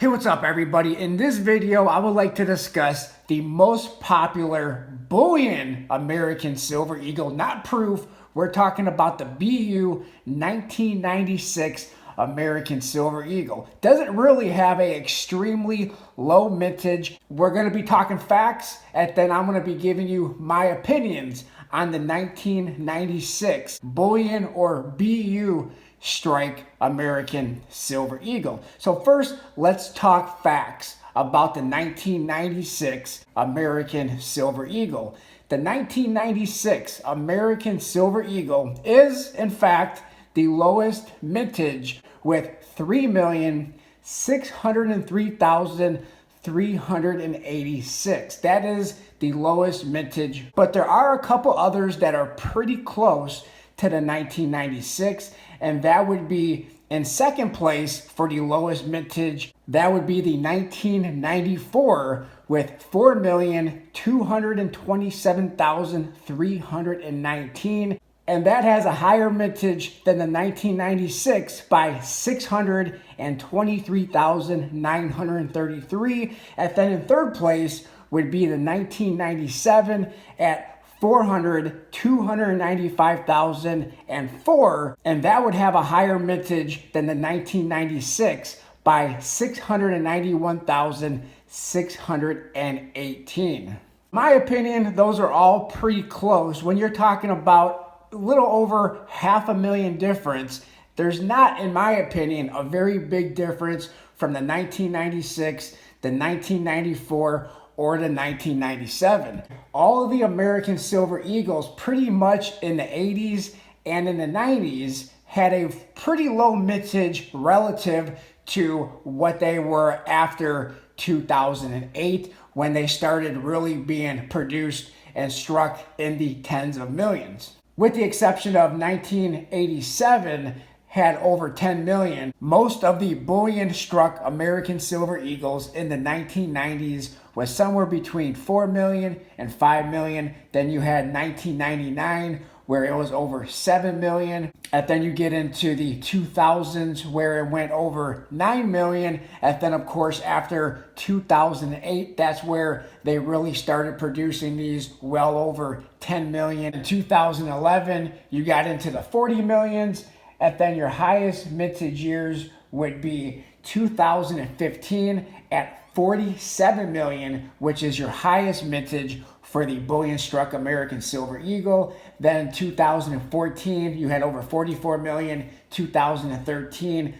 Hey, what's up everybody? In this video, I would like to discuss the most popular bullion American Silver Eagle, not proof. We're talking about the BU 1996 American Silver Eagle. Doesn't really have a extremely low mintage. We're gonna be talking facts, and then I'm gonna be giving you my opinions on the 1996 bullion or BU strike American Silver Eagle. So first, let's talk facts about the 1996 American Silver Eagle. The 1996 American Silver Eagle is, in fact, the lowest mintage with 3,603,386. That is the lowest mintage, but there are a couple others that are pretty close to the 1996, and that would be in second place for the lowest mintage. That would be the 1994 with 4,227,319. And that has a higher mintage than the 1996 by 623,933. And then in third place would be the 1997 at 295,004, and that would have a higher mintage than the 1996 by 691,618. My opinion, those are all pretty close. When you're talking about a little over 500,000 difference, there's not, in my opinion, a very big difference from the 1996, the 1994, or the 1997. All of the American Silver Eagles pretty much in the 80s and in the 90s had a pretty low mintage relative to what they were after 2008 when they started really being produced and struck in the tens of millions. With the exception of 1987, had over 10 million. Most of the bullion struck American Silver Eagles in the 1990s was somewhere between 4 million and 5 million. Then you had 1999 where it was over 7 million. And then you get into the 2000s where it went over 9 million. And then of course after 2008, that's where they really started producing these well over 10 million. In 2011, you got into the 40 millions. And then your highest mintage years would be 2015 at 47 million, which is your highest mintage for the bullion struck American Silver Eagle. Then 2014, you had over 44 million, 2013,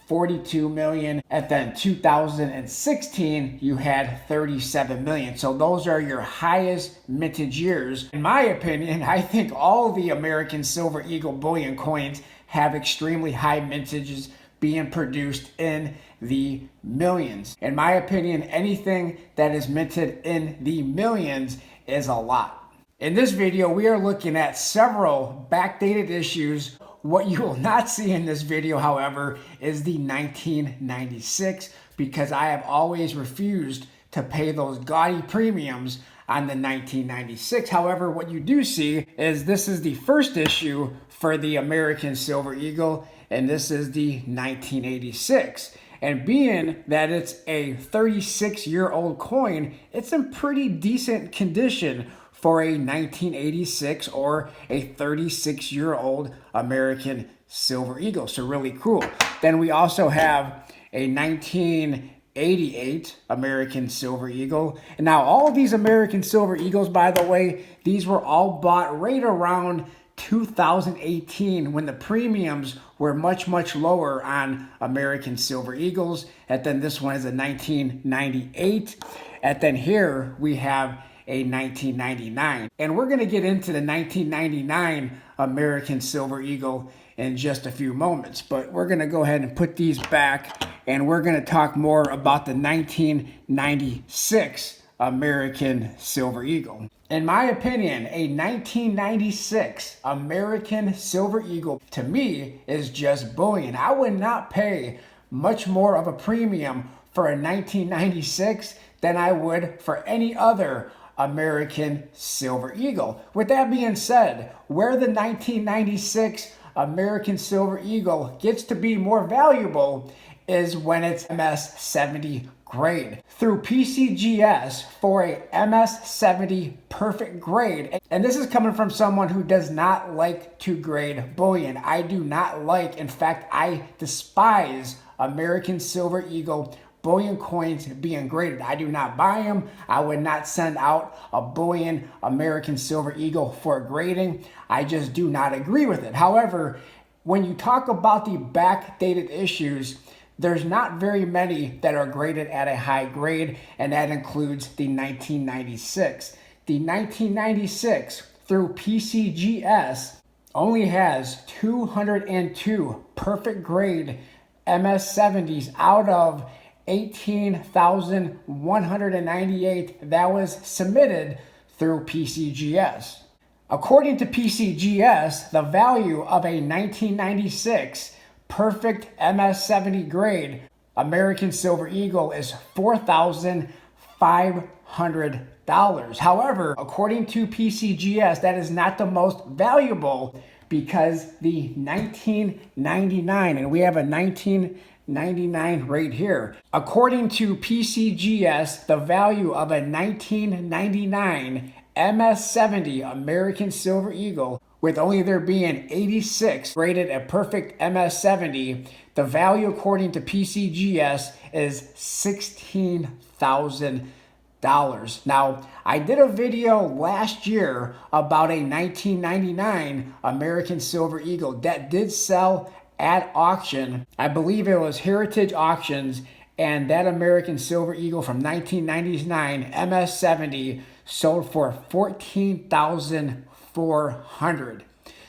42 million, and then 2016, you had 37 million. So those are your highest mintage years. In my opinion, I think all the American Silver Eagle bullion coins have extremely high mintages being produced in the millions. In my opinion, anything that is minted in the millions is a lot. In this video, we are looking at several backdated issues. What you will not see in this video, however, is the 1996, because I have always refused to pay those gaudy premiums on the 1996. However, what you do see is this is the first issue for the American Silver Eagle, and this is the 1986. And being that it's a 36-year-old coin, it's in pretty decent condition for a 1986 or a 36-year-old American Silver Eagle. So really cool. Then we also have a 1988 American Silver Eagle. And now all of these American Silver Eagles, by the way, these were all bought right around 2018 when the premiums were much lower on American Silver Eagles. And then this one is a 1998. And then here we have a 1999. And we're going to get into the 1999 American Silver Eagle in just a few moments. But we're going to go ahead and put these back, and we're going to talk more about the 1996 American Silver Eagle. In my opinion, a 1996 American Silver Eagle, to me, is just bullion. I would not pay much more of a premium for a 1996 than I would for any other American Silver Eagle. With that being said, where the 1996 American Silver Eagle gets to be more valuable is when it's MS70 grade. Through PCGS for a MS70 perfect grade, and this is coming from someone who does not like to grade bullion. I do not like, in fact, I despise American Silver Eagle bullion coins being graded. I do not buy them. I would not send out a bullion American Silver Eagle for grading. I just do not agree with it. However, when you talk about the backdated issues, there's not very many that are graded at a high grade, and that includes the 1996. The 1996 through PCGS only has 202 perfect grade MS70s out of 18,198 that was submitted through PCGS. According to PCGS, the value of a 1996 perfect MS70 grade American Silver Eagle is $4,500. However, according to PCGS, that is not the most valuable because the 1999, and we have a 1999 right here. According to PCGS, the value of a 1999 MS70 American Silver Eagle, with only there being 86 rated a perfect MS70, the value according to PCGS is $16,000. Now, I did a video last year about a 1999 American Silver Eagle that did sell at auction. I believe it was Heritage Auctions, and that American Silver Eagle from 1999 MS70 sold for $14,400.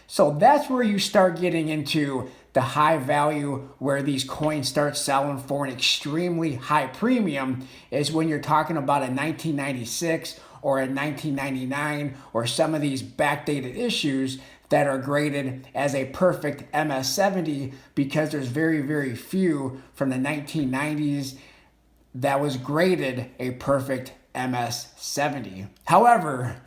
So that's where you start getting into the high value, where these coins start selling for an extremely high premium, is when you're talking about a 1996 or a 1999 or some of these backdated issues that are graded as a perfect MS70, because there's very, very few from the 1990s that was graded a perfect MS70. However,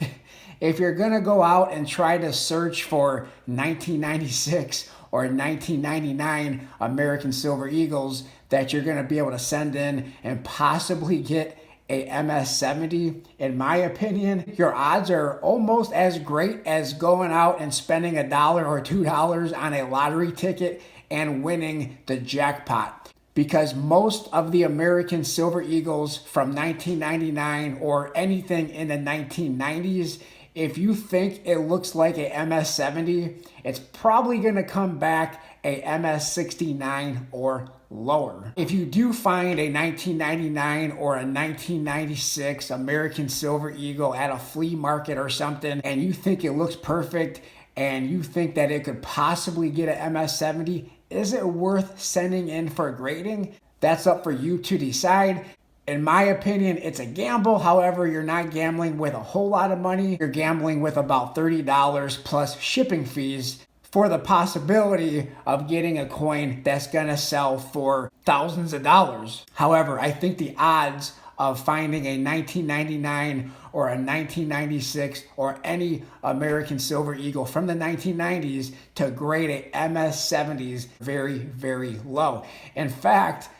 if you're gonna go out and try to search for 1996 or 1999 American Silver Eagles that you're gonna be able to send in and possibly get a MS70, in my opinion, your odds are almost as great as going out and spending $1 or $2 on a lottery ticket and winning the jackpot. Because most of the American Silver Eagles from 1999 or anything in the 1990s, if you think it looks like a MS70, it's probably going to come back a MS69 or lower. If you do find a 1999 or a 1996 American Silver Eagle at a flea market or something, and you think it looks perfect and you think that it could possibly get an MS70, is it worth sending in for grading? That's up for you to decide. In my opinion, it's a gamble. However, you're not gambling with a whole lot of money. You're gambling with about $30 plus shipping fees for the possibility of getting a coin that's gonna sell for thousands of dollars. However, I think the odds of finding a 1999 or a 1996 or any American Silver Eagle from the 1990s to grade a MS70s very, very low. In fact,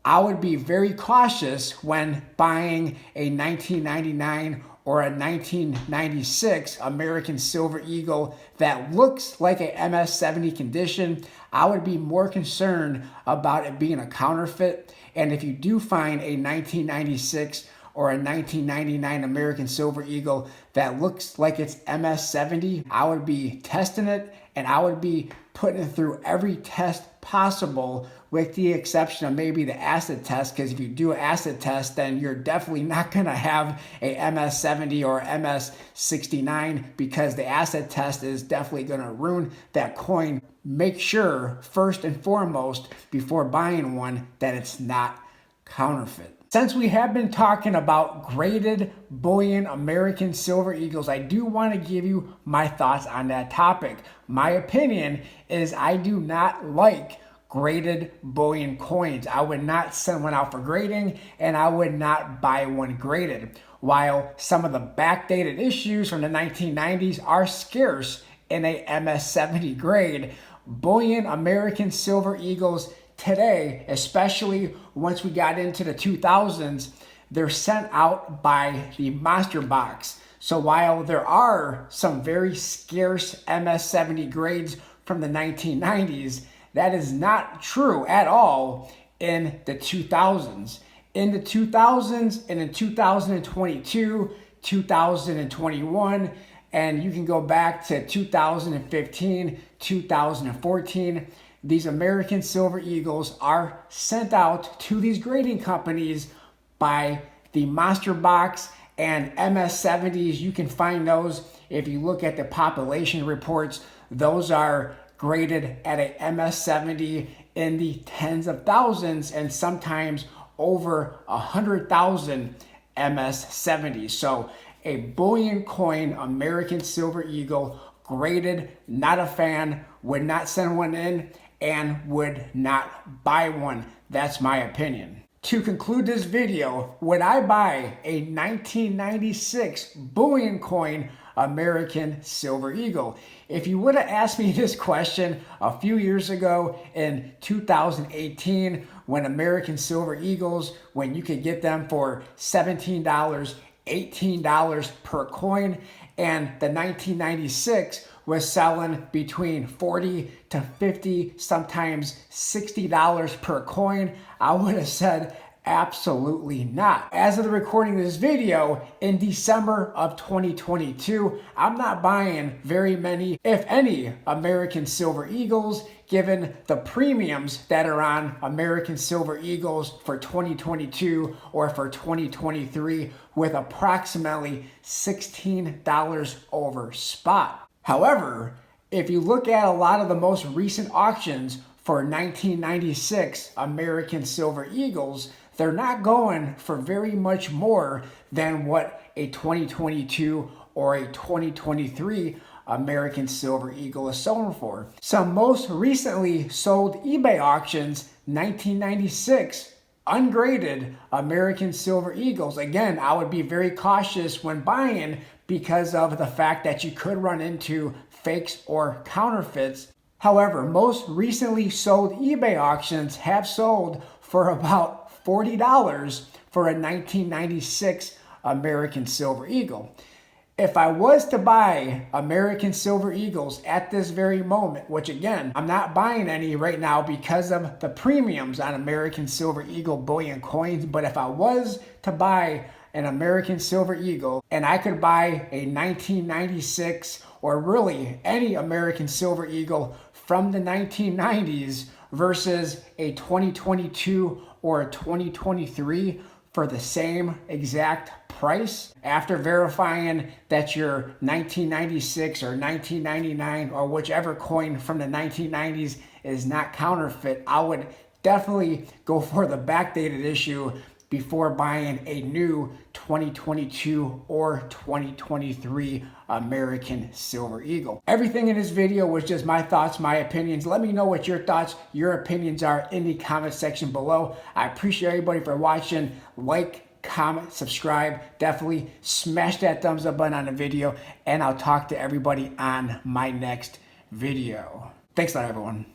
I would be very cautious when buying a 1999 or a 1996 American Silver Eagle that looks like a MS70 condition. I would be more concerned about it being a counterfeit. And if you do find a 1996 or a 1999 American Silver Eagle that looks like it's MS70, I would be testing it and I would be putting it through every test possible, with the exception of maybe the acid test, because if you do an acid test, then you're definitely not going to have a MS70 or MS69, because the acid test is definitely going to ruin that coin. Make sure, first and foremost, before buying one, that it's not counterfeit. Since we have been talking about graded bullion American Silver Eagles, I do want to give you my thoughts on that topic. My opinion is I do not like graded bullion coins. I would not send one out for grading, and I would not buy one graded. While some of the backdated issues from the 1990s are scarce in a MS70 grade, bullion American Silver Eagles today, especially once we got into the 2000s, they're sent out by the monster box. So while there are some very scarce MS70 grades from the 1990s, that is not true at all in the 2000s. In the 2000s and in 2022, 2021, and you can go back to 2015, 2014, these American Silver Eagles are sent out to these grading companies by the Monster Box and MS70s. You can find those if you look at the population reports. Those are graded at a MS70 in the tens of thousands and sometimes over 100,000 MS70s. So a bullion coin American Silver Eagle, graded, not a fan, would not send one in and would not buy one. That's my opinion. To conclude this video, would I buy a 1996 bullion coin American Silver Eagle? If you would have asked me this question a few years ago in 2018, when American Silver Eagles, when you could get them for $17, $18 per coin, and the 1996 was selling between $40 to $50, sometimes $60 per coin, I would have said absolutely not. As of the recording of this video in December of 2022, I'm not buying very many, if any, American Silver Eagles, given the premiums that are on American Silver Eagles for 2022 or for 2023, with approximately $16 over spot. However, if you look at a lot of the most recent auctions for 1996 American Silver Eagles, they're not going for very much more than what a 2022 or a 2023 American Silver Eagle is selling for. Some most recently sold eBay auctions, 1996 ungraded American Silver Eagles. Again, I would be very cautious when buying because of the fact that you could run into fakes or counterfeits. However, most recently sold eBay auctions have sold for about $40 for a 1996 American Silver Eagle. If I was to buy American Silver Eagles at this very moment, which again, I'm not buying any right now because of the premiums on American Silver Eagle bullion coins, but if I was to buy an American Silver Eagle and I could buy a 1996 or really any American Silver Eagle from the 1990s versus a 2022 or a 2023 for the same exact price, after verifying that your 1996 or 1999 or whichever coin from the 1990s is not counterfeit, I would definitely go for the backdated issue before buying a new 2022 or 2023 American Silver Eagle. Everything in this video was just my thoughts, my opinions. Let me know what your thoughts, your opinions are in the comment section below. I appreciate everybody for watching. Like, comment, subscribe. Definitely smash that thumbs up button on the video, and I'll talk to everybody on my next video. Thanks a lot, everyone.